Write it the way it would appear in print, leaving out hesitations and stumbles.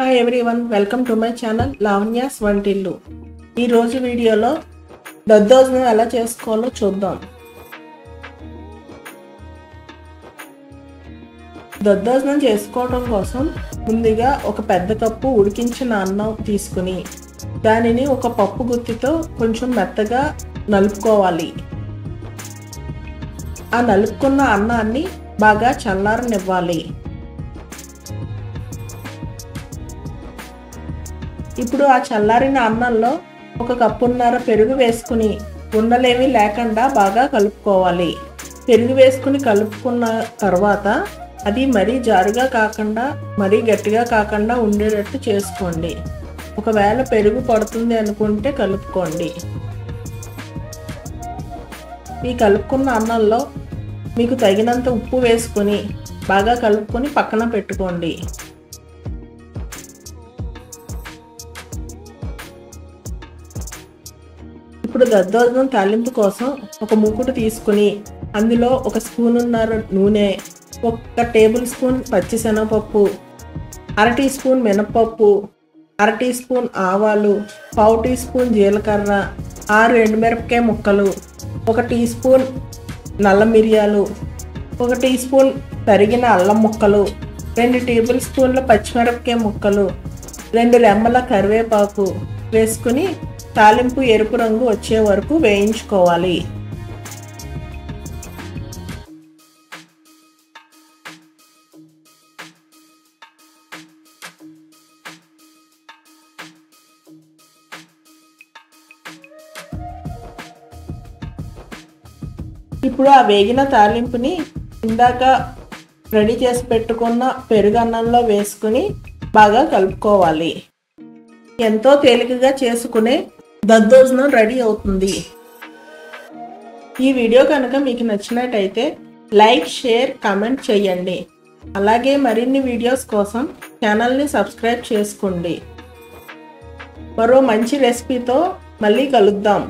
Hi everyone, welcome to my channel Lavanyas Vantillu. ఈ రోజు వీడియోలో దద్దోజనం ఎలా చేసుకోవాలో చూద్దాం. దద్దోజనం చేసుకోవడం కోసం ముందుగా ఒక పెద్ద కప్పు ఉడికించిన అన్నం తీసుకుని దానిని ఒక పప్పు గుత్తితో కొంచెం మెత్తగా నలుపుకోవాలి. ఆ నలుపుకున్న అన్నాన్ని బాగా చల్లారనివ్వాలి. ఇప్పుడు ఆ చల్లారిన అన్నంలో ఒక కప్పున్నర పెరుగు వేసుకుని ఉండలేమీ లేకుండా బాగా కలుపుకోవాలి. పెరుగు వేసుకుని కలుపుకున్న తర్వాత అది మరీ జారుగా కాకుండా మరీ గట్టిగా కాకుండా ఉండేటట్టు చేసుకోండి. ఒకవేళ పెరుగు పడుతుంది అనుకుంటే కలుపుకోండి. ఈ కలుపుకున్న అన్నంలో మీకు తగినంత ఉప్పు వేసుకొని బాగా కలుపుకొని పక్కన పెట్టుకోండి. ఇప్పుడు దద్దోజనం తాలింపు కోసం ఒక మూకుడు తీసుకుని అందులో ఒక స్పూనున్నర నూనె, ఒక టేబుల్ స్పూన్ పచ్చిశనగపప్పు, అర టీ స్పూన్ మినపప్పు, అర టీ స్పూన్ ఆవాలు, పావు టీ స్పూన్ జీలకర్ర, 6 ఎండుమిరపకాయ ముక్కలు, 1 టీ స్పూన్ నల్ల మిరియాలు, 1 టీ స్పూన్ తరిగిన అల్లం ముక్కలు, 2 టేబుల్ స్పూన్ల పచ్చిమిరపకాయ ముక్కలు, 2 రెమ్మల కరివేపాకు వేసుకుని తాలింపు ఎరుపు రంగు వచ్చే వరకు వేయించుకోవాలి. ఇప్పుడు ఆ వేగిన తాలింపుని ఇందాక రెడీ చేసి పెట్టుకున్న పెరుగన్నంలో వేసుకుని బాగా కలుపుకోవాలి. ఎంతో తేలికగా చేసుకునే దద్దోజనం రెడీ అవుతుంది. ఈ వీడియో కనుక మీకు నచ్చినట్టయితే లైక్, షేర్, కామెంట్ చేయండి. అలాగే మరిన్ని వీడియోస్ కోసం ఛానల్ని సబ్స్క్రైబ్ చేసుకోండి. మరో మంచి రెసిపీతో మళ్ళీ కలుద్దాం.